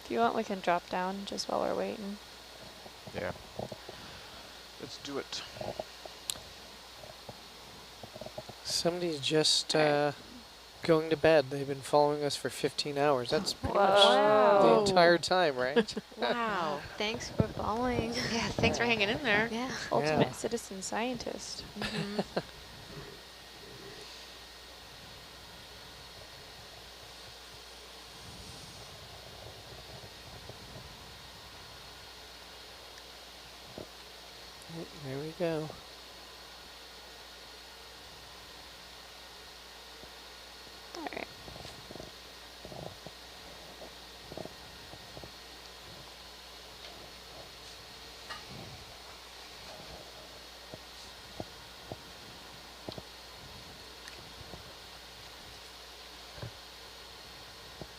If you want, we can drop down just while we're waiting. Yeah. Let's do it. Somebody's just going to bed. They've been following us for 15 hours. That's pretty much the entire time, right? Wow. Thanks for following. Yeah, thanks for hanging in there. Yeah. Ultimate citizen scientist. Mm-hmm. There we go. All right.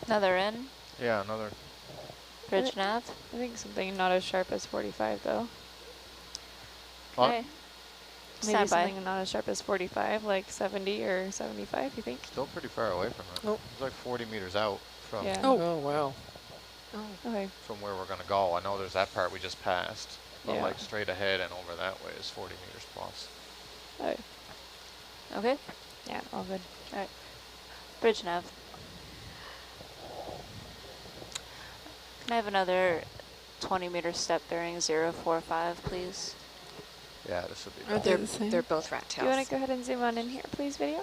Another in. Yeah, another. Bridge nav. I think something not as sharp as 45 though. Okay. Maybe Stand by. something not as sharp as 45, like 70 or 75, you think? Still pretty far away from it. Oh. It's like 40 meters out from Yeah. Oh, wow. Oh. Okay. from where we're going to go. I know there's that part we just passed, but Yeah. like straight ahead and over that way is 40 meters plus. Okay. Okay. Yeah, all good. All right. Bridge nav. Can I have another 20-meter step bearing 045, please? Yeah, this would be Are better. they the same? They're both rat Do you want tails. to go ahead and zoom on in here, please, video?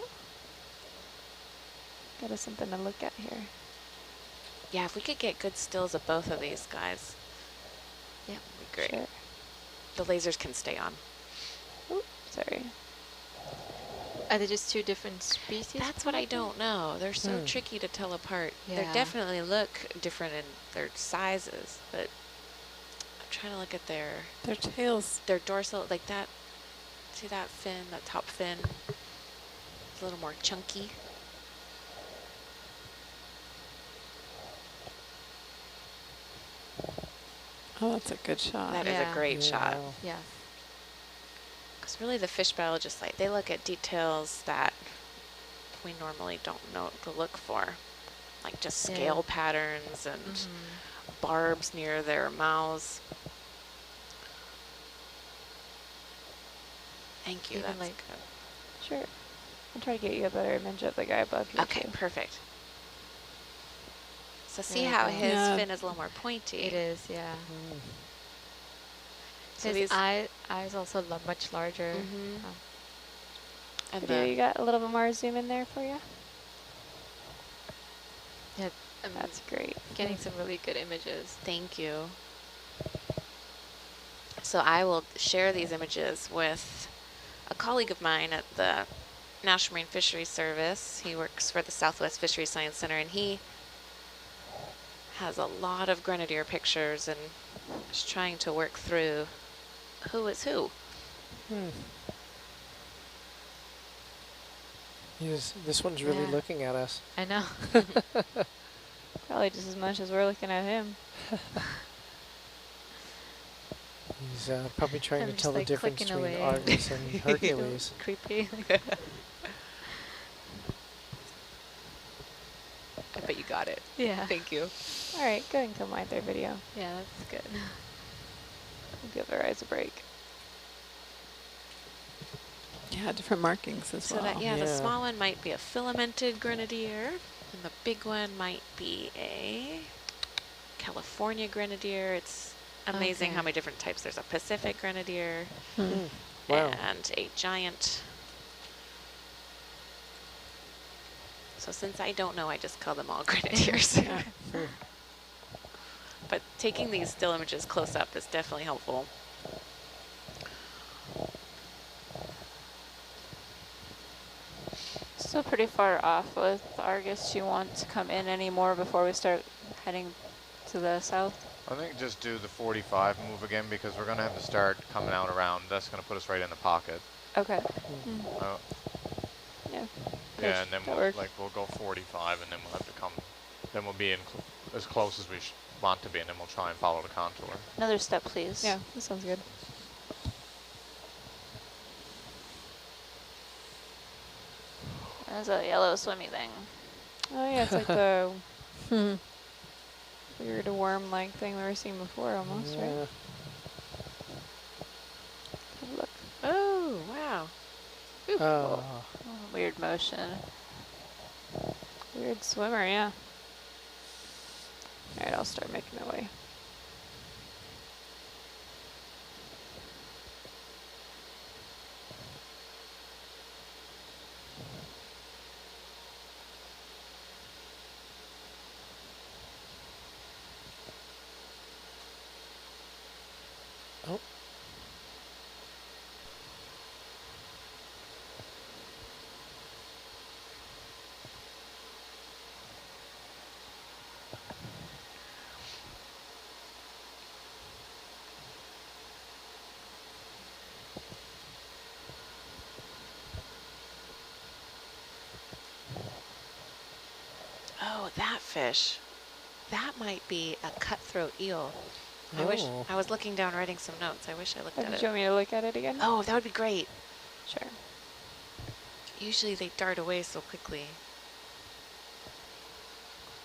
Got us something to look at here. Yeah, if we could get good stills of both of these guys, yeah, would be great. Sure. The lasers can stay on. Oop, sorry. Are they just two different species? That's what I don't know. They're so Hmm. tricky to tell apart. They Yeah. definitely look different in their sizes, but I'm trying to look at their tails. dorsal, like that. See that fin, that top fin? It's a little more chunky. Oh, that's a good shot. That is a great shot. Wow. Yeah. Because really the fish biologists, like, they look at details that we normally don't know to look for. Like just scale patterns and barbs near their mouths. Thank you, Even that's like- good. Sure. I'll try to get you a better image of the guy above you. Okay, too. perfect. So see There we how go. his Yeah. fin is a little more pointy. It is, yeah. Mm. So His these, eyes also much larger. Mhm. and Video, you the, got a little bit more zoom in there for you? Yeah, I'm That's great. getting some really good images. thank you. So I will share these images with a colleague of mine at the National Marine Fisheries Service. He works for the Southwest Fisheries Science Center, and he has a lot of grenadier pictures and is trying to work through who is who. Hmm. This one's really Yeah. looking at us. I know. Probably just as much as we're looking at him. He's probably trying I'm to just, tell the like, difference clicking between away. Argus and Hercules. Creepy. I bet you got it. Yeah. Thank you. All right, go ahead and kill my third video. Yeah, that's good. Give their eyes a break. Yeah, different markings as So well. that, yeah, the Yeah. small one might be a filamented grenadier, and the big one might be a California grenadier. It's amazing Okay. how many different types. There's a Pacific grenadier Hmm. Wow. and a giant. So since I don't know, I just call them all grenadiers. Hmm. But taking these still images close up is definitely helpful. Still pretty far off with Argus. Do you want to come in any more before we start heading to the south? I think just do the 45 move again because we're going to have to start coming out around. That's going to put us right in the pocket. Okay. Uh, Yeah. yeah, and then that works. we'll go 45 and then we'll have to come, then we'll be in as close as we want to be and then we'll try and follow the contour. Another step, please. Yeah, that sounds good. There's a yellow swimmy thing. Oh yeah, it's like the weird worm-like thing we were seeing before almost, right? Yeah. Have a look. Oh, wow. Oh. Weird motion. Weird swimmer, yeah. Alright, I'll start making my way. Oh. Oh, that fish. That might be a cutthroat eel. I wish Oh. I was looking down writing some notes. I wish I looked at Did it. you want me to look at it again? Oh, that would be great. Sure. Usually they dart away so quickly.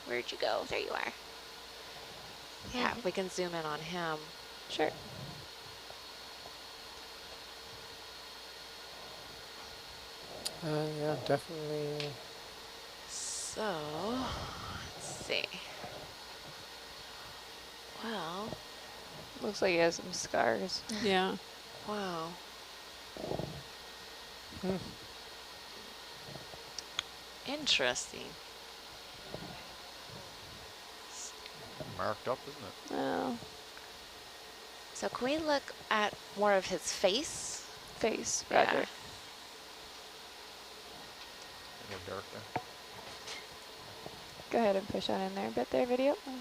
Where'd you go? There you are. Yeah, we can zoom in on him. Sure. Yeah, definitely. So, let's see. Well, Looks like he has some scars. Yeah. wow. Hmm. Interesting. Marked up, isn't it? Oh, So can we look at more of his face? face, Yeah. Roger. A little dark there. Go ahead and push on in there a bit there, video. Oh,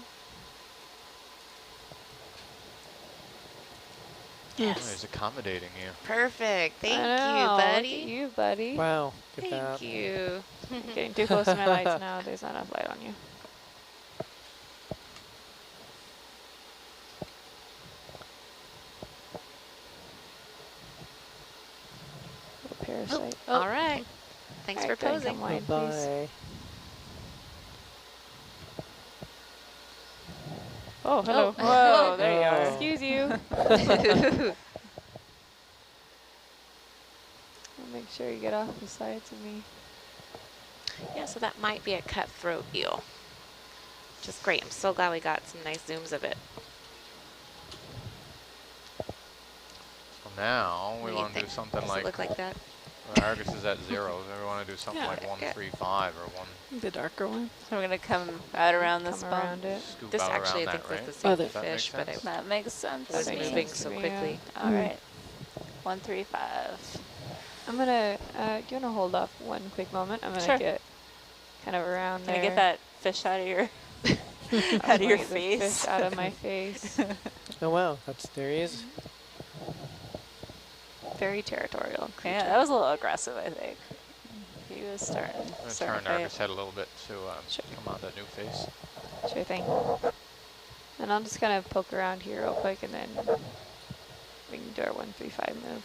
Yes. he's accommodating you. Perfect. Thank I you, know, look at buddy. you, buddy. Wow. Look at Thank that. you. You're getting too close to my lights now. There's not enough light on you. Little parasite. All right. Thanks Alright, for go ahead and posing. come wide, please. Bye. Oh, hello. Oh. Whoa, there you are. Oh. Excuse you. I'll make sure you get off the sides of me. Yeah, so that might be a cutthroat eel. Just great. I'm so glad we got some nice zooms of it. So now What we do you want to do think? something Does like, it look like that? Argus is at 0, so we want to do something Yeah. like Yeah. 135 or 1, The darker one. So we're gonna come out around this Come bump. around it. scoop This out actually, I around think, that, was right? the same Oh, that makes fish, but it sense? That makes sense. was That makes moving sense so to me, quickly. All right. 135. I'm gonna, do you wanna hold off one quick moment? I'm gonna Sure. get kind of around Can there. I get that fish out of your I'm out of your gonna get the face? fish out of my face. Oh wow, there he is. Very territorial creature. Yeah, that was a little aggressive, I think. He was starting I'm going to starting turn to fight. Argus' head a little bit to Sure. come on that new face. Sure thing. And I'll just kind of poke around here real quick and then we can do our 135 move.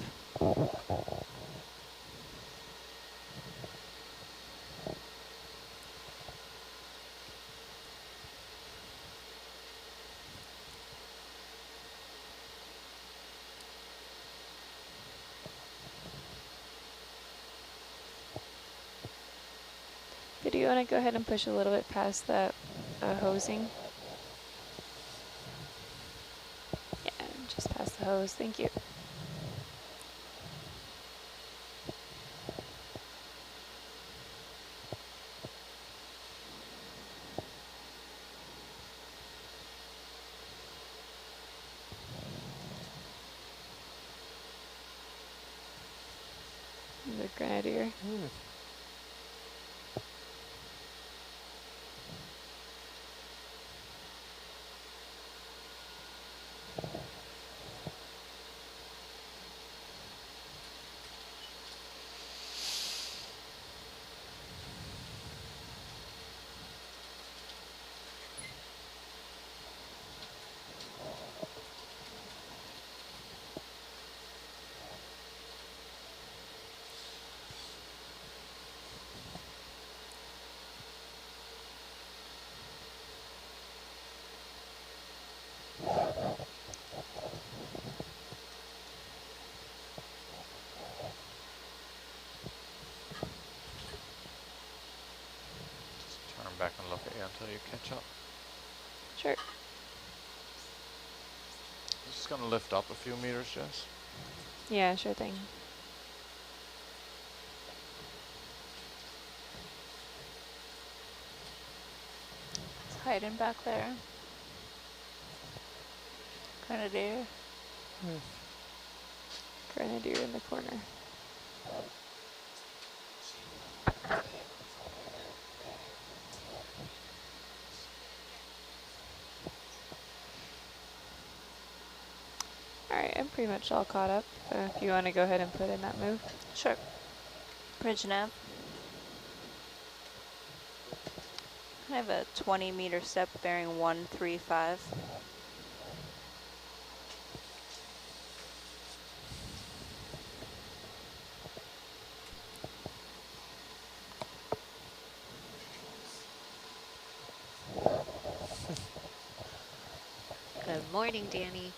Do you want to go ahead and push a little bit past that hosing? Yeah, just past the hose. Thank you. The grenadier. Hmm. back and look at you until you catch up. Sure. Just gonna lift up a few meters, Jess. Yeah, sure thing. It's hiding back there. Grenadier. Grenadier in the corner. Alright, I'm pretty much all caught up. If you want to go ahead and put in that move. Sure. Bridge nav. I have a 20-meter step bearing 135. Good morning, Danny.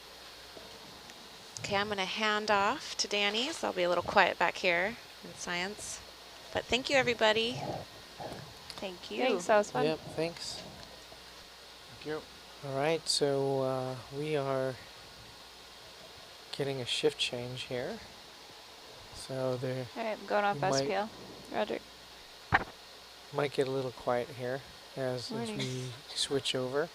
Okay, I'm going to hand off to Danny, so I'll be a little quiet back here in science. But thank you, everybody. Thank you. Thanks, that was fun. Yep, thanks. Thank you. All right, so we are getting a shift change here. So there All right, I'm going off might- SPL. Roger. might get a little quiet here as Morning. we switch over.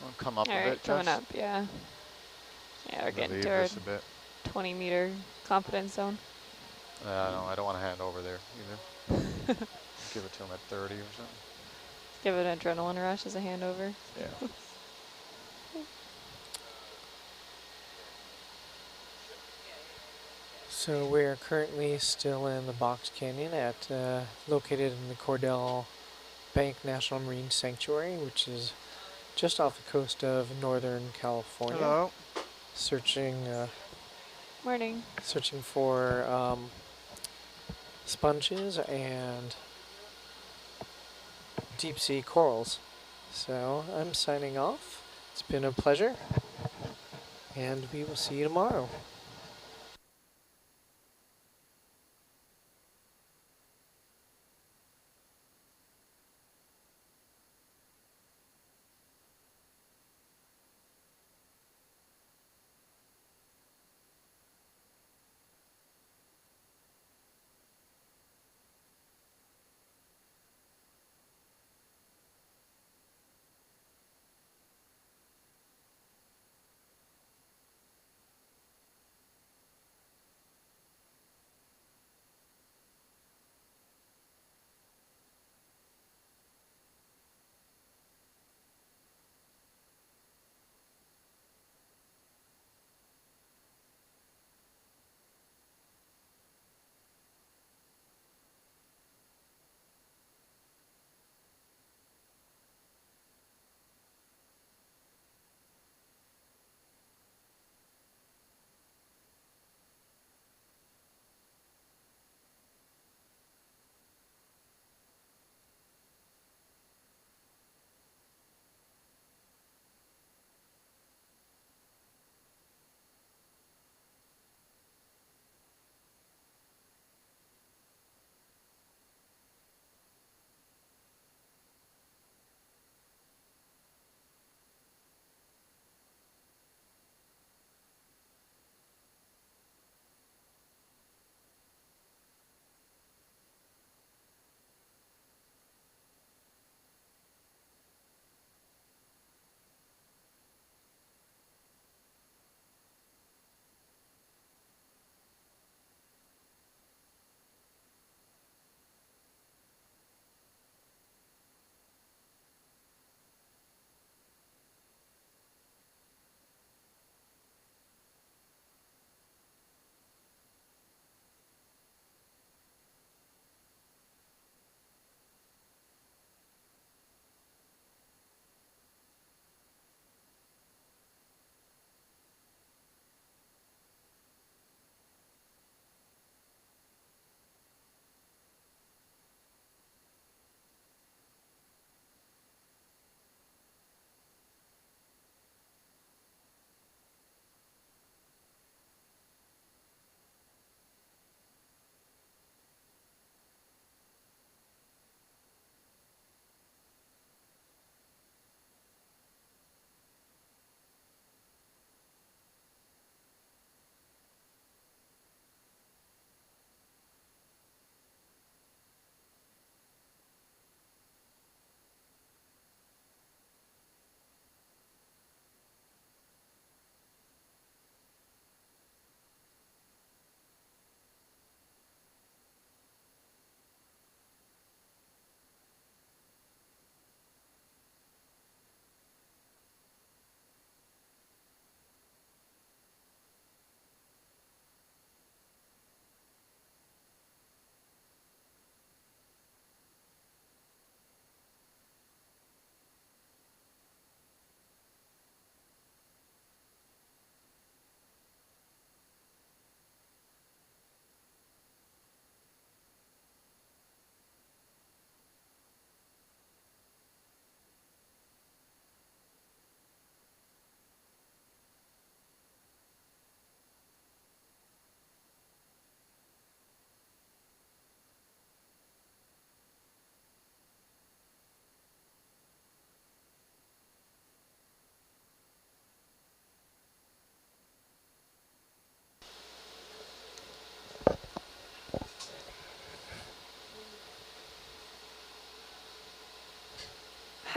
I'll come up a Alright, bit, coming Jess. up, yeah. Yeah, we're getting Relieve to our this a bit. 20-meter confidence zone. No, I don't want to hand over there either. Give it to him at 30 or something. Give it an adrenaline rush as a handover. Yeah. So we're currently still in the Box Canyon at located in the Cordell Bank National Marine Sanctuary, which is just off the coast of Northern California. Hello. Searching Morning. searching for sponges and deep sea corals. So I'm signing off. It's been a pleasure, and we will see you tomorrow.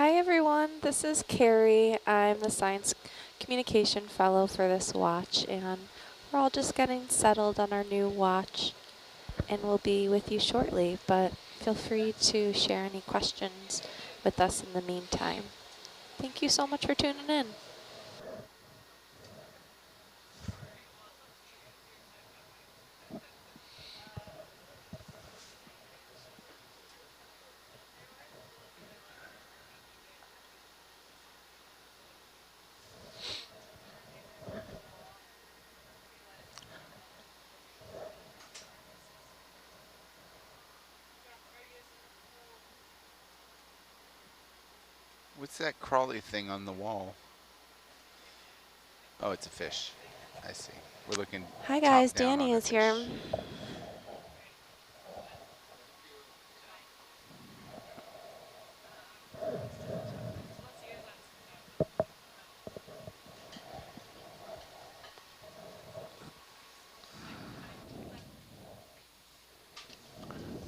Hi everyone, this is Carrie. I'm the Science Communication Fellow for this watch, and we're all just getting settled on our new watch, and we'll be with you shortly, but feel free to share any questions with us in the meantime. Thank you so much for tuning in. What's that crawly thing on the wall? Oh, it's a fish. I see. We're looking Hi top guys, down Danny on a is here. fish.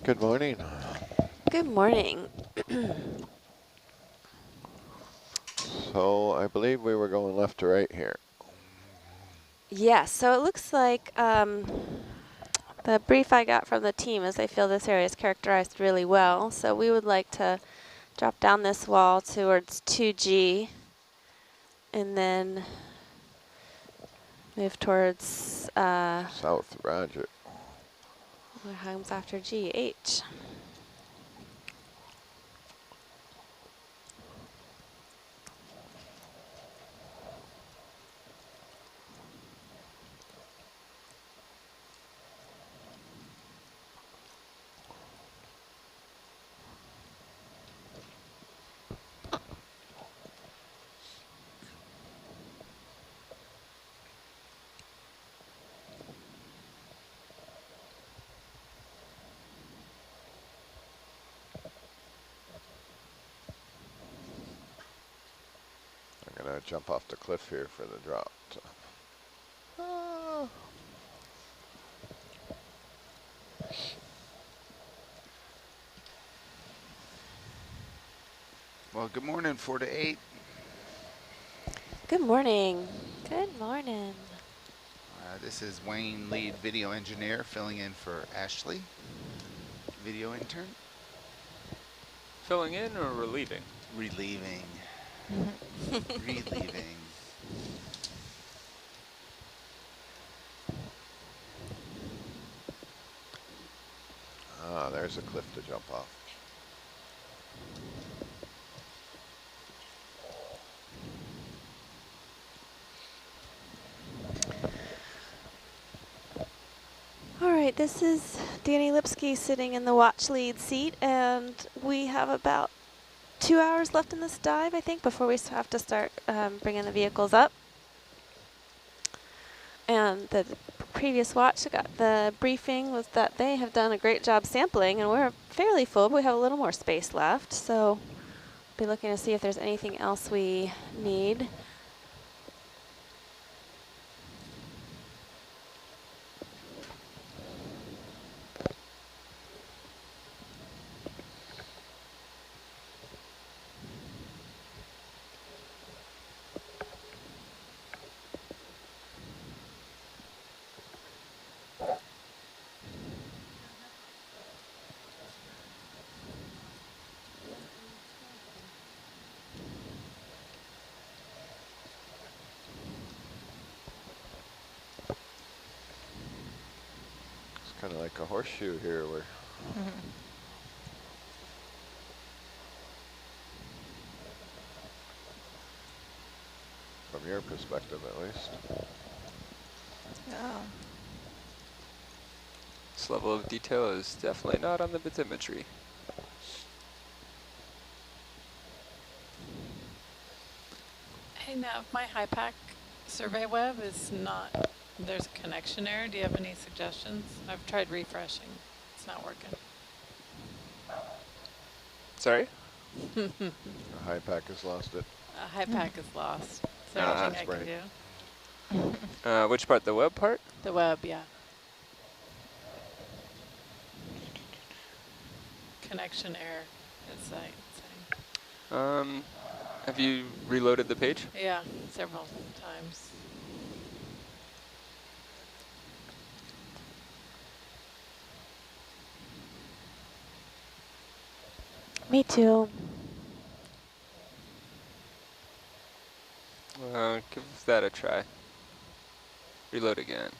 Good morning. Good morning. So I believe we were going left to right here. Yeah, so it looks like the brief I got from the team is they feel this area is characterized really well. So we would like to drop down this wall towards 2G and then move towards South, roger. what comes after GH. I'm going to jump off the cliff here for the drop. Well, good morning, 4 to 8. Good morning. Good morning. This is Wayne, lead video engineer, filling in for Ashley, video intern. Filling in or relieving? Relieving. Relieving. Ah, there's a cliff to jump off. All right, this is Danny Lipsky sitting in the watch lead seat, and we have about 2 hours left in this dive, I think, before we have to start bringing the vehicles up. And the previous watch, the briefing was that they have done a great job sampling, and we're fairly full, but we have a little more space left. So be looking to see if there's anything else we need. It's kind of like a horseshoe here. Where from your perspective, at least. Yeah. This level of detail is definitely not on the bathymetry. Hey, now if my HiPAC survey web is not, there's a connection error, do you have any suggestions? I've tried refreshing, it's not working. Sorry? The high pack has lost it. HiPAC is lost. Is there anything I that's can do? Which part, the web part? The web, yeah. Connection error, it's saying. Have you reloaded the page? Yeah, several times. Me too. Give that a try. Reload again.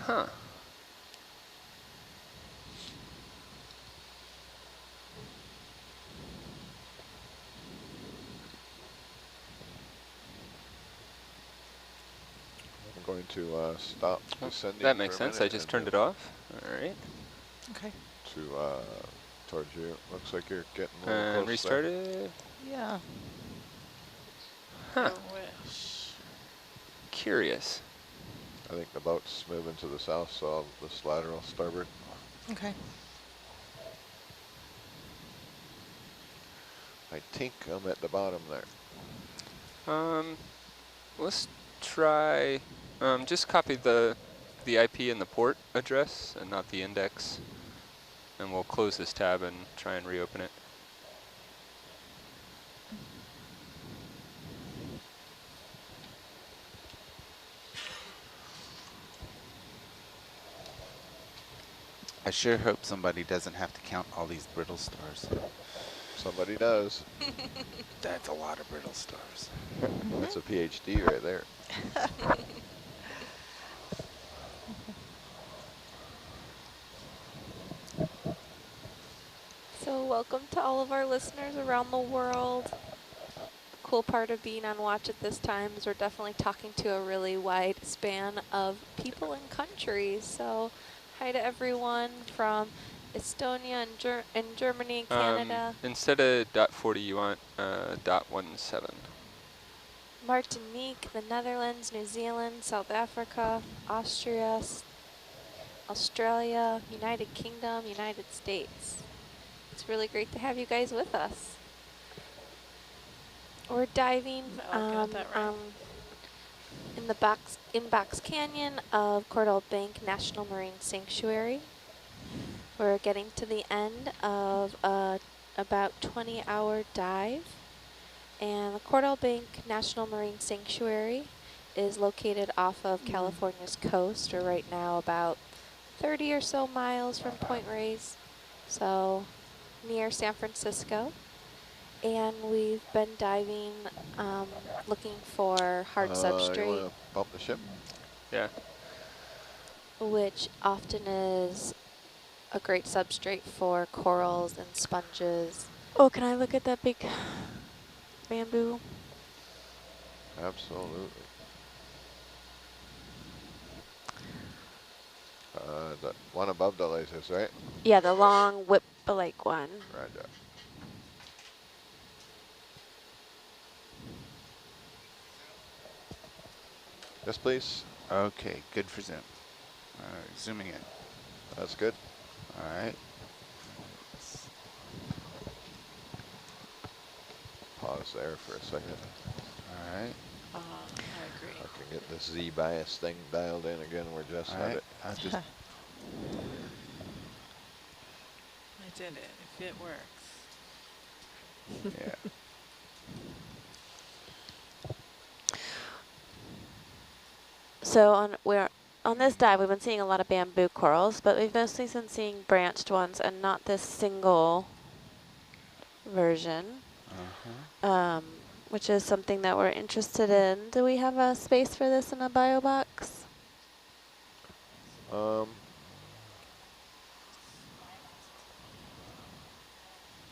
Huh. I'm going to stop descending. That makes for a sense. I minute just and turned it move off. All right. Okay. to towards you. Looks like you're getting a little close Restart there. it. Yeah. Huh. I wish. Curious. I think the boat's moving to the south, so this lateral starboard. Okay. I think I'm at the bottom there. Let's try. Just copy the IP and the port address, and not the index. And we'll close this tab and try and reopen it. I sure hope somebody doesn't have to count all these brittle stars. Somebody does. That's a lot of brittle stars. That's a PhD right there. So welcome to all of our listeners around the world. The cool part of being on watch at this time is we're definitely talking to a really wide span of people and countries. So hi to everyone from Estonia and Germany and Canada. Instead of .40, you want .17. Martinique, the Netherlands, New Zealand, South Africa, Austria, Australia, United Kingdom, United States. It's really great to have you guys with us. We're diving in the Box Canyon of Cordell Bank National Marine Sanctuary. We're getting to the end of a about 20-hour dive. And the Cordell Bank National Marine Sanctuary is located off of California's coast. We're right now about 30 or so miles from Point Reyes, so near San Francisco. And we've been diving, looking for hard You substrate, want to bump the ship? Yeah. which often is a great substrate for corals and sponges. Oh, can I look at that big bamboo? Absolutely. The one above the lasers, right? Yeah, the long whip-like one. Roger. Yes, please. Okay, good for zoom. All right, zooming in. That's good. All right. Pause there for a second. All right. I agree. I can get this Z bias thing dialed in again. We're just All at right. it. I'll just I did it, if it works. yeah. So on this dive, we've been seeing a lot of bamboo corals, but we've mostly been seeing branched ones and not this single version, which is something that we're interested in. Do we have a space for this in a bio box?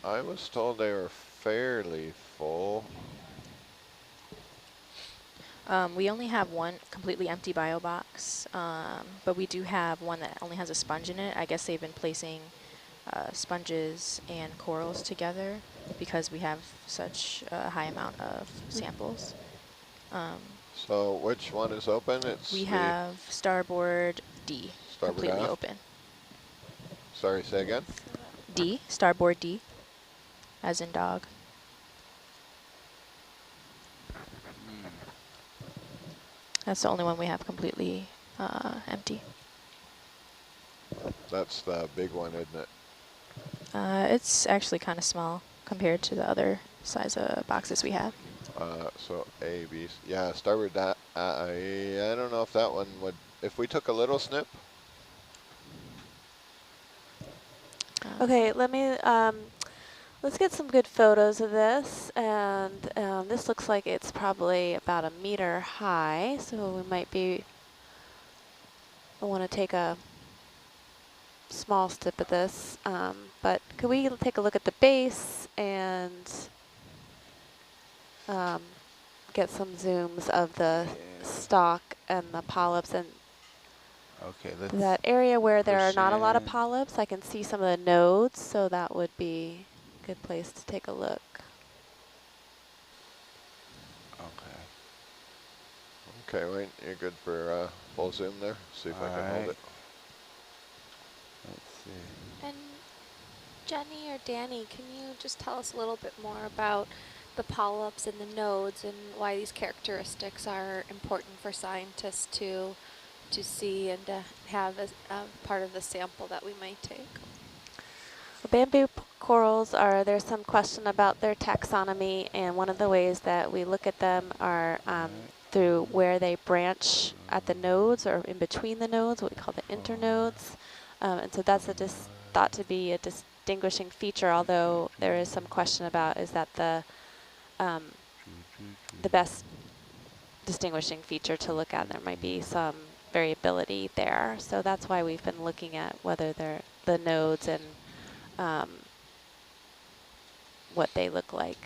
I was told they were fairly full. We only have one completely empty bio box, but we do have one that only has a sponge in it. I guess they've been placing sponges and corals together because we have such a high amount of samples. So which one is open? It's we have starboard D, starboard completely aft? open. Sorry, say again? D, starboard D, as in dog. That's the only one we have completely empty. That's the big one, isn't it? It's actually kind of small compared to the other size boxes we have. So A, B, yeah, starboard. That I don't know if that one would. If we took a little snip. Okay, let me, let's get some good photos of this. And this looks like it's probably about 1 meter high. So we might be, I want to take a small snip of this. But could we take a look at the base and get some zooms of the stalk and the polyps and Okay, let's that area where there are push not a lot of in. polyps. I can see some of the nodes, so that would be a good place to take a look. Okay. Okay, Wayne, you're good for full zoom there. See if I can hold it. Let's see. And Jenny or Danny, can you just tell us a little bit more about the polyps and the nodes and why these characteristics are important for scientists to see and to have as part of the sample that we might take? Bamboo corals are, there's some question about their taxonomy, and one of the ways that we look at them are through where they branch at the nodes or in between the nodes, what we call the internodes. And so that's thought to be a distinguishing feature, although there is some question about is that the best distinguishing feature to look at. There might be some variability there. So that's why we've been looking at whether they're the nodes and what they look like.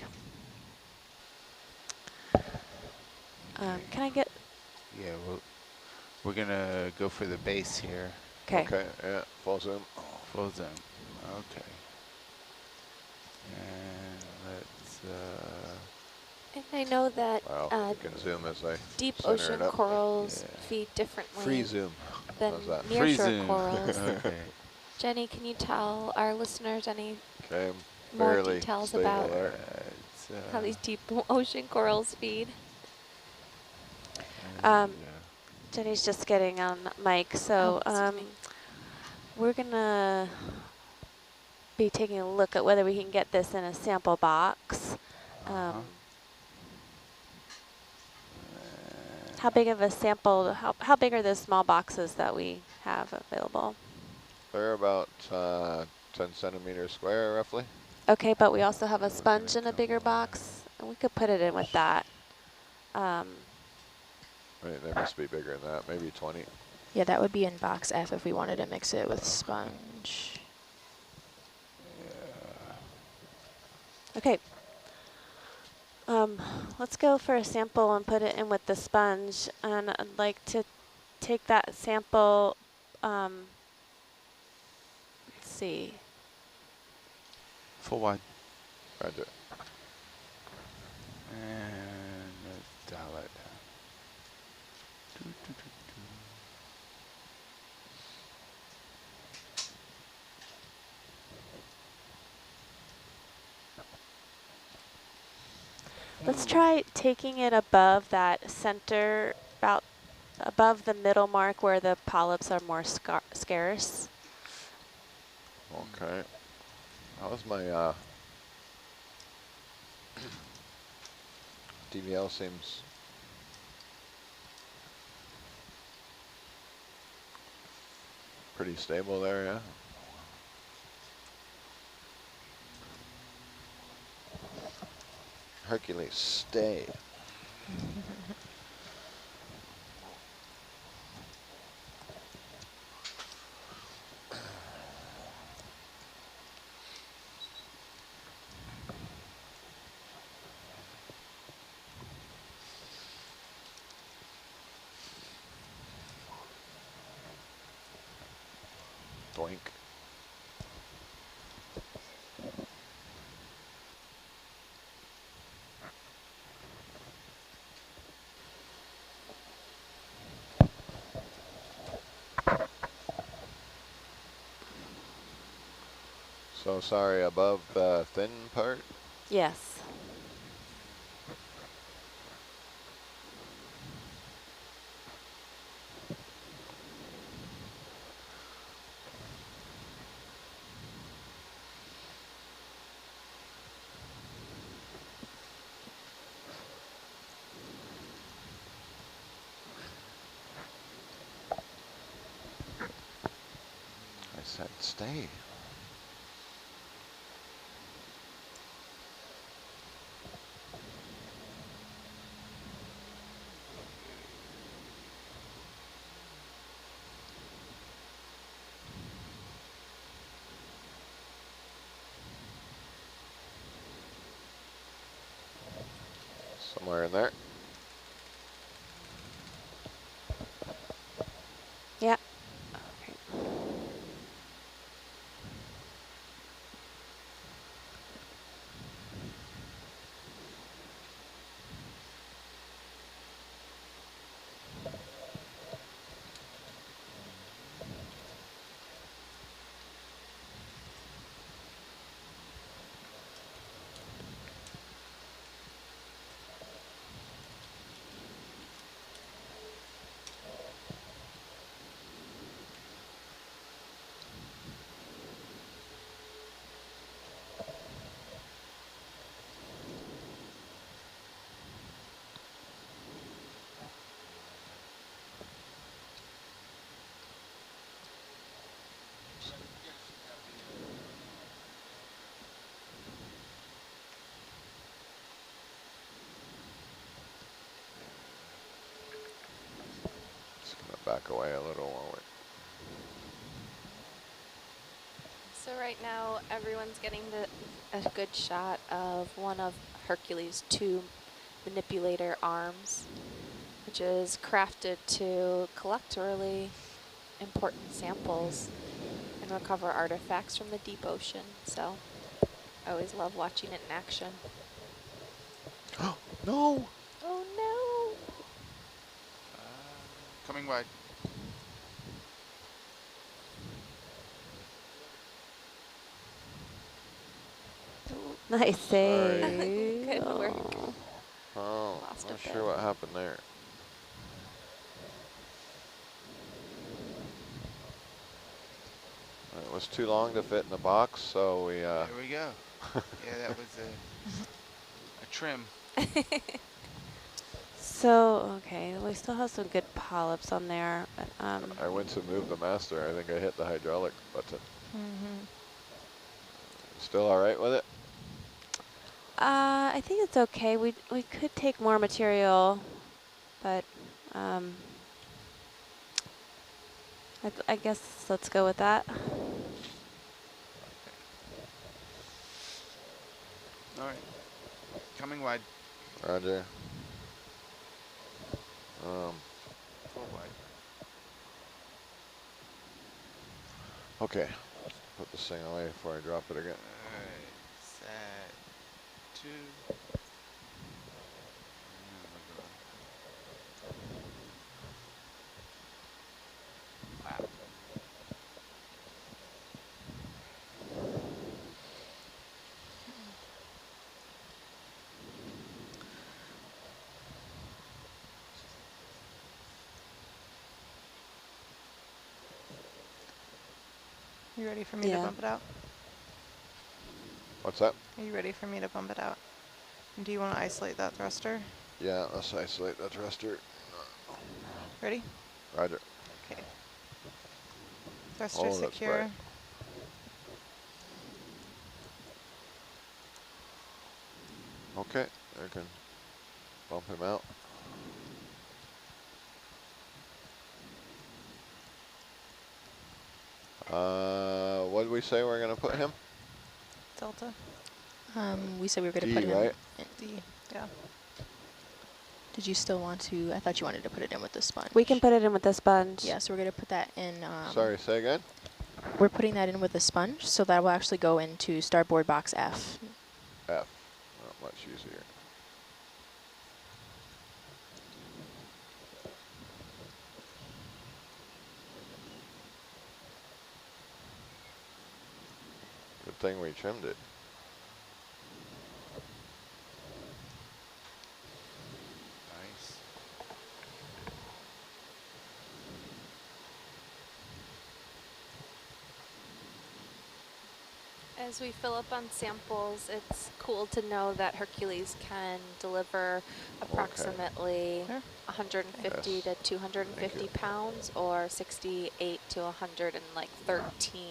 Can I get? Yeah, we're gonna go for the base here. Okay. Okay, yeah, full zoom. Full zoom. Okay. And let's. And I know that Wow, you can zoom as I deep center ocean it up. corals feed differently Free zoom. than How's that? nearshore corals. Okay. Jenny, can you tell our listeners any Okay, more fairly details stable about there. how these deep ocean corals feed? Jenny's just getting on mic, so we're gonna be taking a look at whether we can get this in a sample box. How big of a sample, how big are the small boxes that we have available? They're about 10 centimeters square, roughly. Okay, but we also have a sponge in a bigger box, and we could put it in with that. Wait, they must be bigger than that, maybe 20. Yeah, that would be in box F if we wanted to mix it with sponge. Okay. Let's go for a sample and put it in with the sponge. And I'd like to take that sample, let's see. Full wide. Roger. And let's dial it down. Let's try taking it above that center, about above the middle mark where the polyps are more scarce. Okay. How's my DVL seems pretty stable there, yeah? Hercules, stay. Doink. So sorry, above the thin part? Yes. said stay. Somewhere in there. Yeah. Just gonna back away a little while we. So right now, everyone's getting a good shot of one of Hercules' 2 manipulator arms, which is crafted to collect really important samples and recover artifacts from the deep ocean. So I always love watching it in action. No! Oh no! Coming wide. Nice Sorry. save. Good work. Oh, Lost a not bit. sure what happened there. It was too long to fit in the box, so we. There we go. Yeah, that was a trim. So, okay, we still have some good polyps on there, but I went to move the master. I think I hit the hydraulic button. Still all right with it? I think it's okay. We could take more material, but I guess let's go with that. All right. Coming wide. Roger. Full wide. Okay. Put this thing away before I drop it again. All right. Set. 2. Wow. You ready for me to bump it out? What's that? Are you ready for me to bump it out? Do you want to isolate that thruster? Yeah, let's isolate that thruster. Ready? Roger. Okay. Thruster secure. Bright. Okay, I can bump him out. What did we say we're going to put him? Delta. We said we were going to D, put him right? in. D, yeah. Did you still want to? I thought you wanted to put it in with the sponge. We can put it in with the sponge. Yeah, so we're going to put that in. Sorry, say again? We're putting that in with a sponge, so that will actually go into starboard box F. F. Not much easier. Good thing we trimmed it. Nice. As we fill up on samples, it's cool to know that Hercules can deliver approximately 150 to 250 pounds, or 68 to 113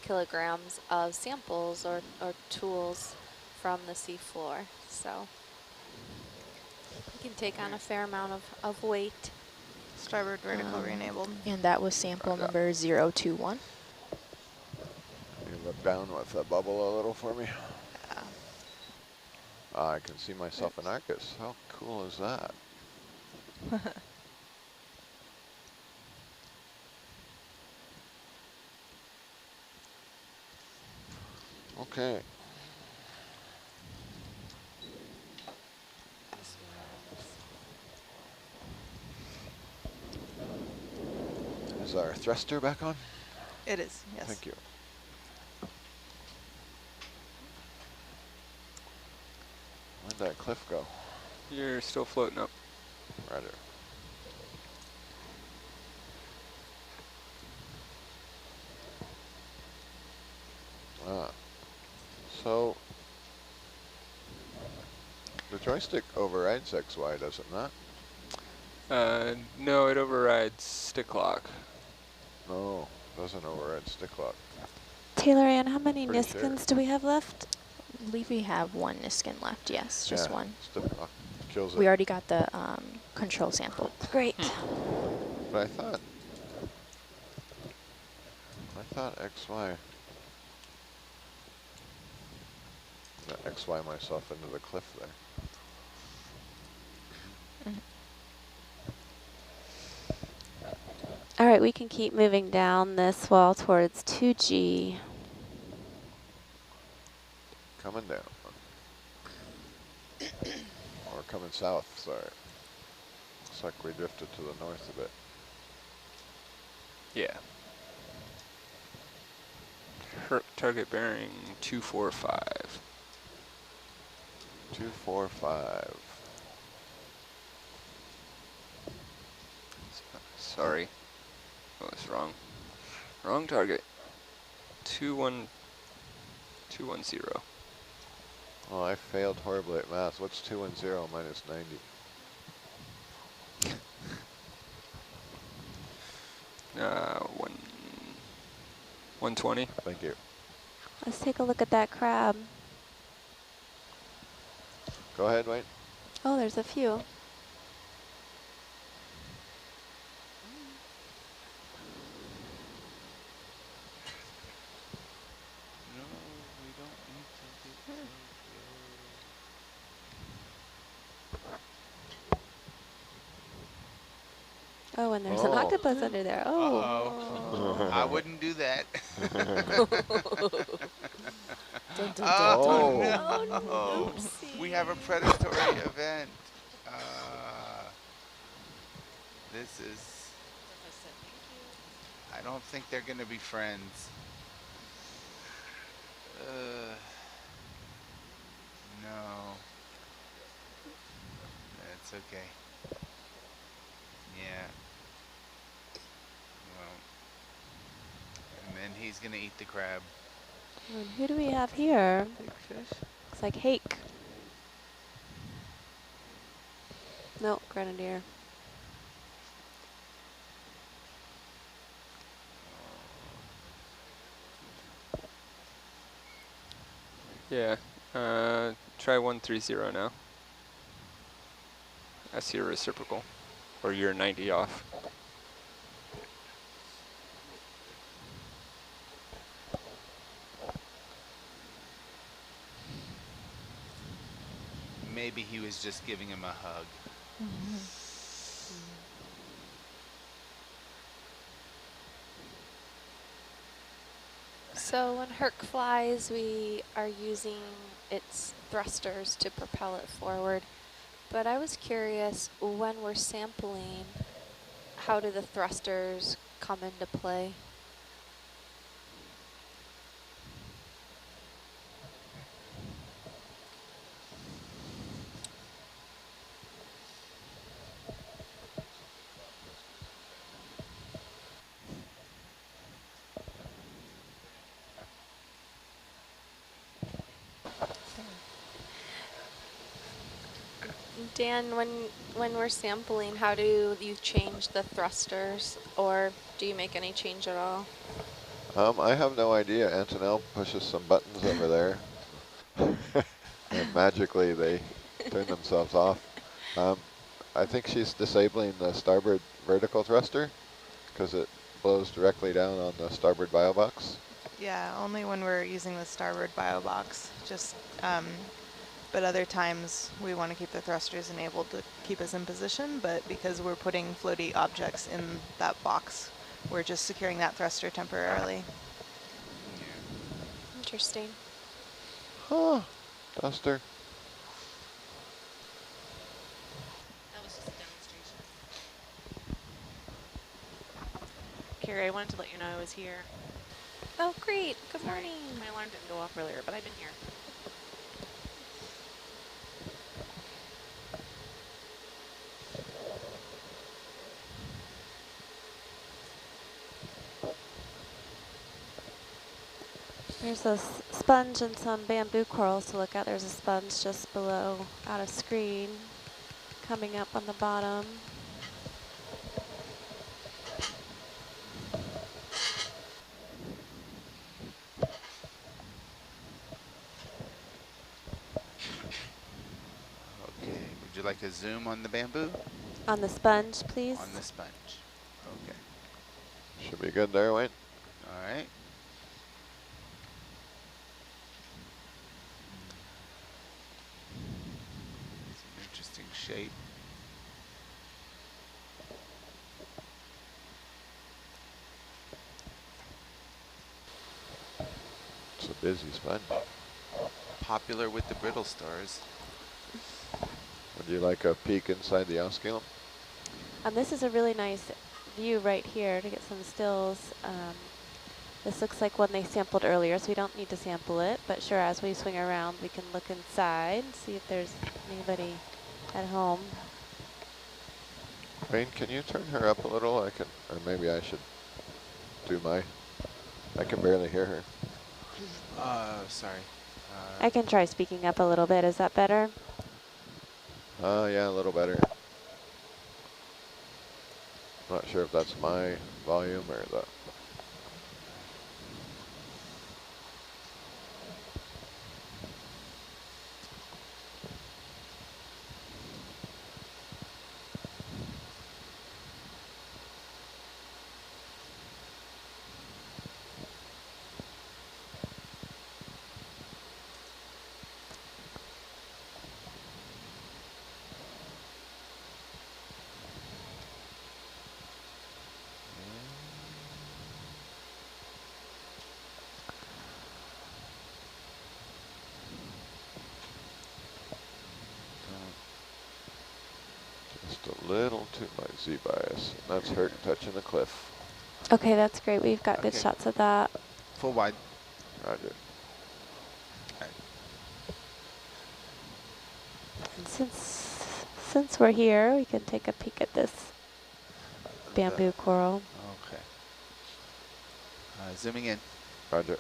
kilograms of samples or tools from the seafloor. So you can take on a fair amount of weight. Starboard vertical re-enabled. And that was sample number 021. You look down with the bubble a little for me. Yeah. I can see myself in Arcus. How cool is that? Okay. Is our thruster back on? It is, yes. Thank you. Where'd that cliff go? You're still floating up. Roger. So the joystick overrides XY, does it not? No, it overrides stick lock. No, doesn't override stick lock. Taylor Ann, how many Pretty Niskins sure. do we have left? I believe we have one Niskin left, yes, just one. Stick lock kills it. We already got the control sample. Great. But I thought XY. XY myself into the cliff there. All right, we can keep moving down this wall towards 2G. Coming down. Or coming south, sorry. Looks like we drifted to the north a bit. Yeah. Target bearing 245. 245. Sorry. Oh, it's wrong. Wrong target. 210. Oh, I failed horribly at math. What's 210 minus 90? 120. Thank you. Let's take a look at that crab. Go ahead, Wayne. Oh, there's a few. Oh, and there's an octopus under there. Oh. Uh-oh. I wouldn't do that. Dun, dun, Oh, dun, dun. no. We have a predatory event. This is... I don't think they're going to be friends. No. That's okay. Yeah. Well. And then he's going to eat the crab. And who do we have here? Big fish. Looks like hake. No, grenadier. Yeah. Try 130 now. That's your reciprocal. Or your 90 off. Maybe he was just giving him a hug. So when Herc flies, we are using its thrusters to propel it forward. But I was curious, when we're sampling, how do the thrusters come into play? Dan, when we're sampling, how do you change the thrusters, or do you make any change at all? I have no idea. Antonelle pushes some buttons over there, and magically they turn themselves off. I think she's disabling the starboard vertical thruster because it blows directly down on the starboard bio box. Yeah, only when we're using the starboard bio box. Just, but other times we want to keep the thrusters enabled to keep us in position, but because we're putting floaty objects in that box, we're just securing that thruster temporarily. Interesting. Huh, Duster. That was just a demonstration. Carrie, I wanted to let you know I was here. Oh, great. Good Sorry, morning. my alarm didn't go off earlier, but I've been here. There's a sponge and some bamboo corals to look at. There's a sponge just below out of screen coming up on the bottom. Okay, would you like a zoom on the bamboo? On the sponge, please. On the sponge. Okay. Should be good there, Wayne. All right. It's an interesting shape. It's a busy sponge. Popular with the brittle stars. Would you like a peek inside the osculum? This is a really nice view right here to get some stills. This looks like one they sampled earlier, so we don't need to sample it. But sure, as we swing around, we can look inside, see if there's anybody at home. Wayne, can you turn her up a little? I can, or maybe I should do I can barely hear her. Sorry. I can try speaking up a little bit. Is that better? Yeah, a little better. Not sure if that's my volume or the... Just a little too much Z-bias. That's her touching the cliff. Okay, that's great. We've got good shots of that. Full wide. Roger. And since we're here, we can take a peek at this bamboo coral. Okay. Zooming in. Roger.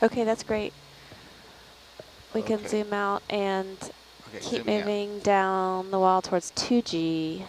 Okay, that's great. We can zoom out and keep moving down the wall towards 2G.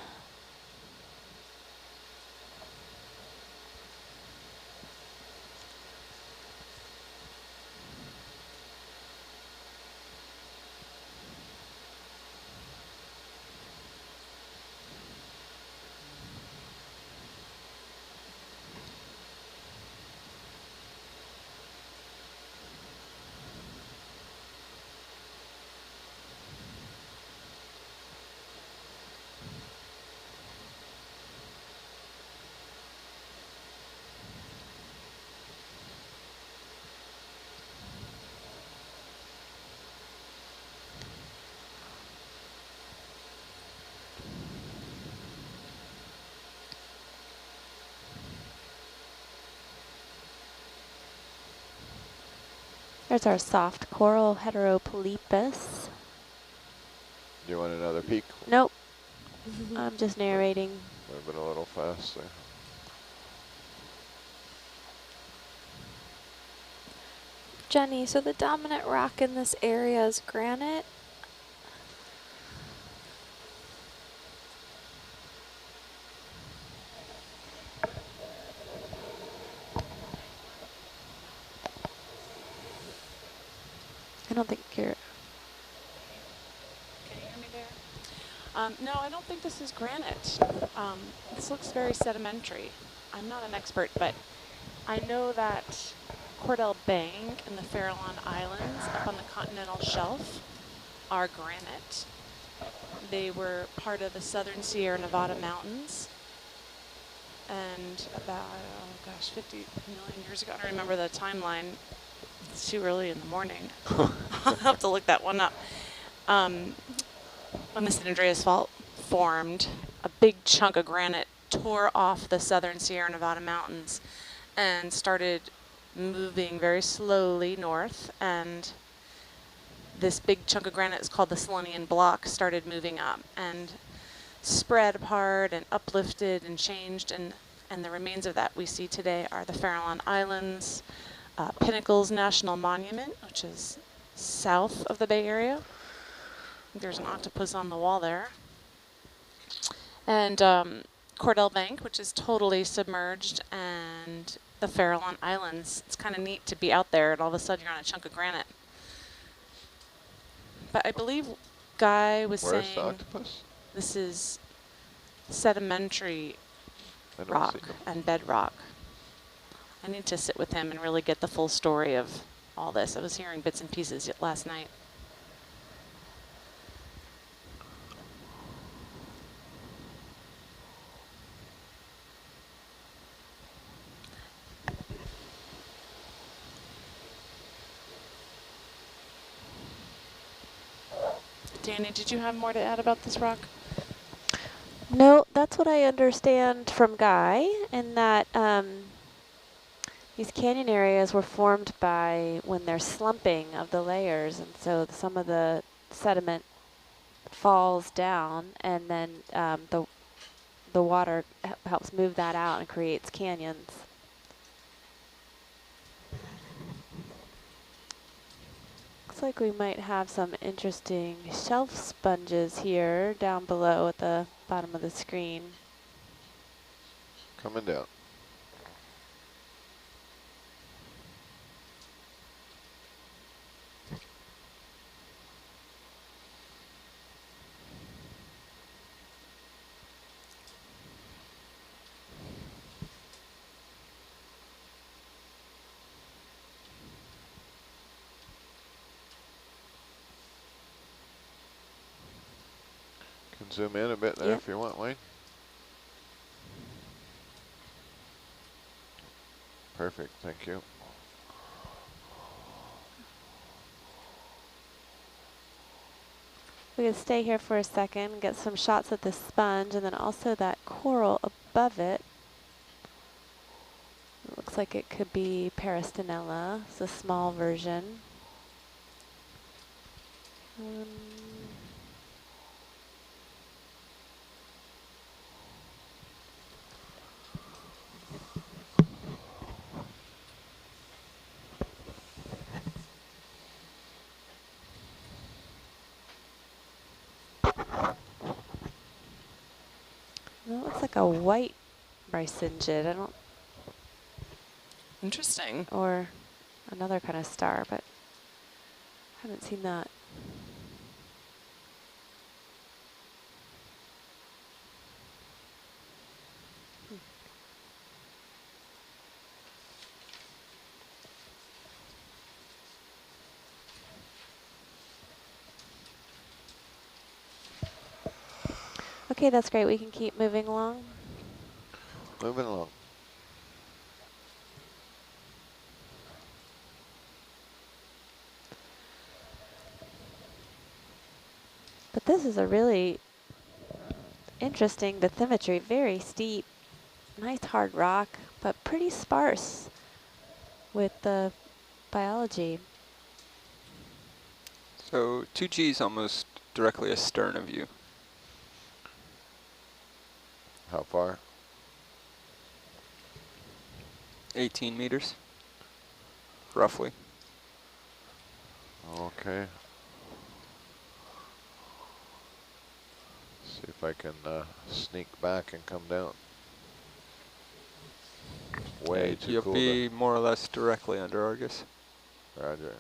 There's our soft coral heteropolypus. Do you want another peek? Nope. I'm just narrating. Would have been a little faster. Jenny, so the dominant rock in this area is granite? I don't think you're... Can you hear me there? No, I don't think this is granite. This looks very sedimentary. I'm not an expert, but I know that Cordell Bank and the Farallon Islands up on the continental shelf are granite. They were part of the southern Sierra Nevada mountains. And about, 50 million years ago, I don't remember the timeline. It's too early in the morning. I'll have to look that one up. When the San Andreas Fault formed, a big chunk of granite tore off the southern Sierra Nevada mountains and started moving very slowly north, and this big chunk of granite is called the Selenian Block, started moving up and spread apart and uplifted and changed, and the remains of that we see today are the Farallon Islands, Pinnacles National Monument, which is south of the Bay Area. There's an octopus on the wall there. And Cordell Bank, which is totally submerged, and the Farallon Islands. It's kind of neat to be out there and all of a sudden you're on a chunk of granite. But I believe Guy was saying the octopus? This is sedimentary rock and bedrock. I need to sit with him and really get the full story of all this. I was hearing bits and pieces last night. Danny, did you have more to add about this rock? No, that's what I understand from Guy, and that these canyon areas were formed by when there's slumping of the layers, and so some of the sediment falls down, and then the water helps move that out and creates canyons. Looks like we might have some interesting shelf sponges here down below at the bottom of the screen. Coming down. Can zoom in a bit there if you want, Wayne. Perfect, thank you. We can stay here for a second, get some shots at this sponge, and then also that coral above it. It looks like it could be Peristinella. It's a small version. That looks like a white Brycingid. I don't... Interesting. Or another kind of star, but I haven't seen that. Okay, that's great. We can keep moving along. Moving along. But this is a really interesting bathymetry, very steep, nice hard rock, but pretty sparse with the biology. So 2G is almost directly astern of you. How far? 18 meters, roughly. Okay. See if I can sneak back and come down. Way too You'll cool. be more or less directly under Argus. Roger.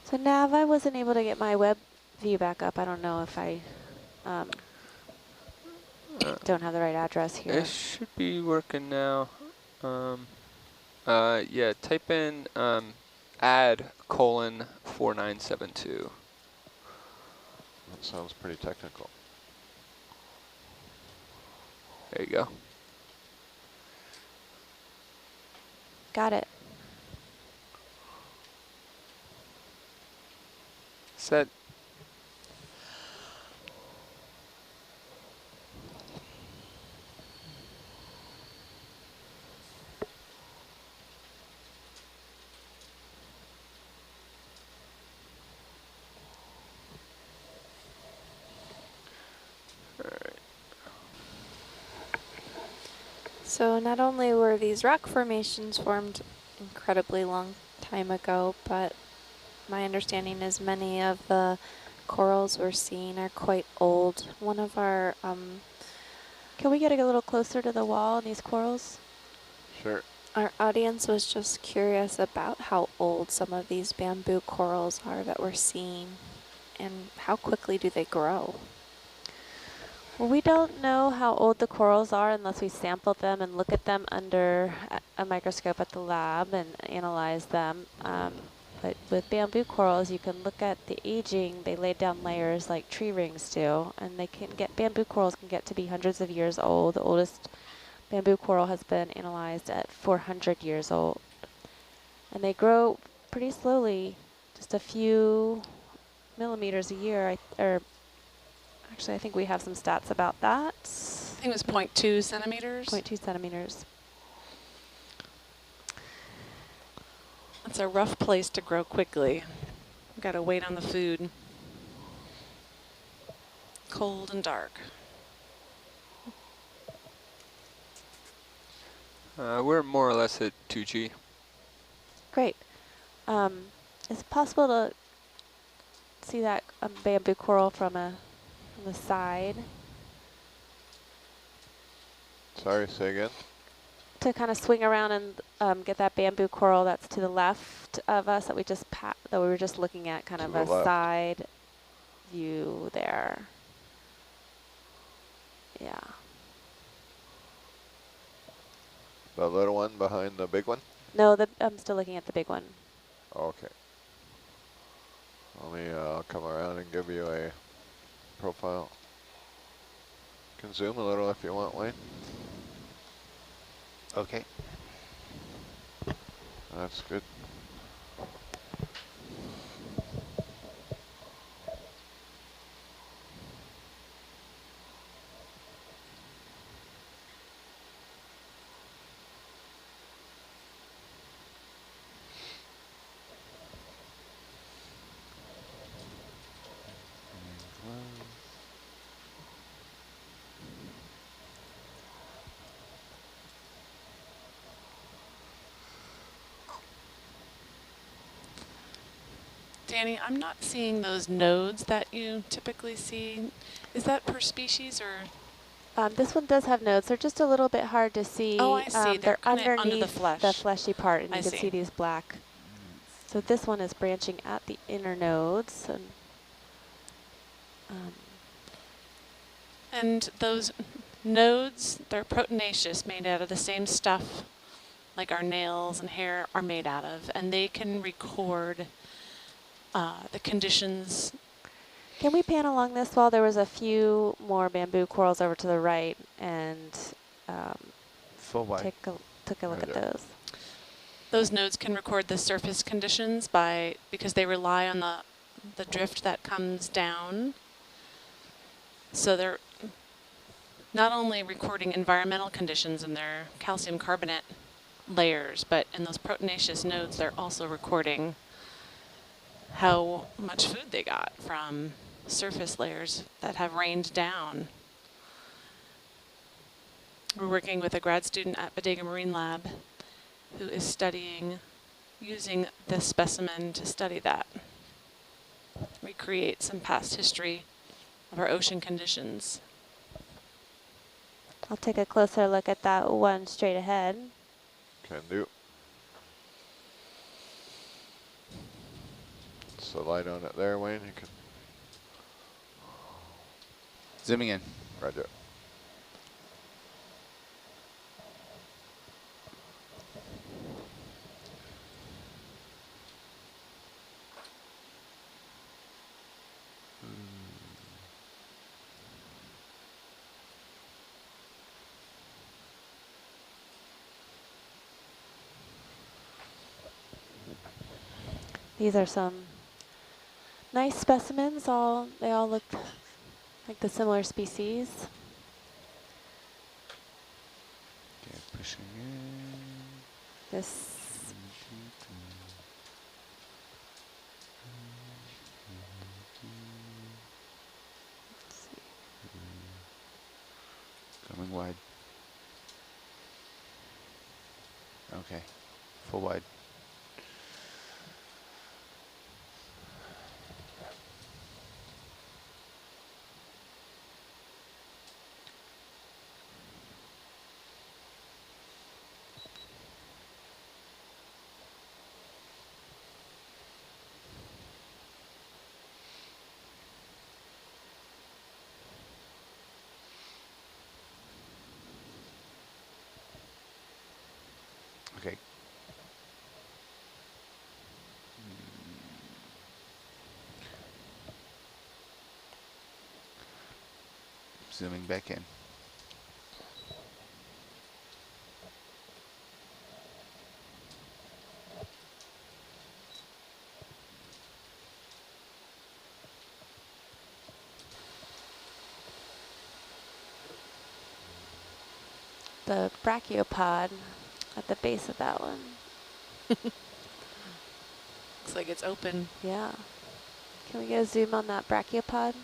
So Nav, I wasn't able to get my web view back up. I don't know if I don't have the right address here. It should be working now. Yeah, type in add:4972. That sounds pretty technical. There you go. Got it. Set. So not only were these rock formations formed incredibly long time ago, but my understanding is many of the corals we're seeing are quite old. One of our, can we get a little closer to the wall on these corals? Sure. Our audience was just curious about how old some of these bamboo corals are that we're seeing and how quickly do they grow? Well, we don't know how old the corals are unless we sample them and look at them under a microscope at the lab and analyze them. But with bamboo corals, you can look at the aging. They lay down layers like tree rings do, and bamboo corals can get to be hundreds of years old. The oldest bamboo coral has been analyzed at 400 years old. And they grow pretty slowly, just a few millimeters a year, actually, I think we have some stats about that. I think it was 0.2 centimeters. 0.2 centimeters. It's a rough place to grow quickly. Got to wait on the food. Cold and dark. We're more or less at 2G. Great. Is it possible to see that bamboo coral from the side? Sorry, say again? To kind of swing around and get that bamboo coral that's to the left of us that we were just looking at, kind of a side view there. Yeah. The little one behind the big one? No, I'm still looking at the big one. Okay. Let me come around and give you a profile. You can zoom a little if you want, Wayne. Okay. That's good. Danny, I'm not seeing those nodes that you typically see. Is that per species or? This one does have nodes. They're just a little bit hard to see. Oh, I see. They're underneath under the flesh. the fleshy part, and I you can see these black. So this one is branching at the inner nodes. And those nodes, they're proteinaceous, made out of the same stuff like our nails and hair are made out of, and they can record the conditions. Can we pan along this wall? There was a few more bamboo corals over to the right, and take a look at those. Those nodes can record the surface conditions because they rely on the drift that comes down. So they're not only recording environmental conditions in their calcium carbonate layers, but in those proteinaceous nodes, they're also recording how much food they got from surface layers that have rained down. We're working with a grad student at Bodega Marine Lab who is studying using this specimen to study that. Recreate some past history of our ocean conditions. I'll take a closer look at that one straight ahead. Can do. It's the light on it there, Wayne. You can. Zooming in. Roger. These are some nice specimens. They all look like the similar species. Okay, pushing in. This Coming wide. Okay, full wide. Okay. Zooming back in. the brachiopod at the base of that one. Looks like it's open. Yeah. Can we get a zoom on that brachiopod?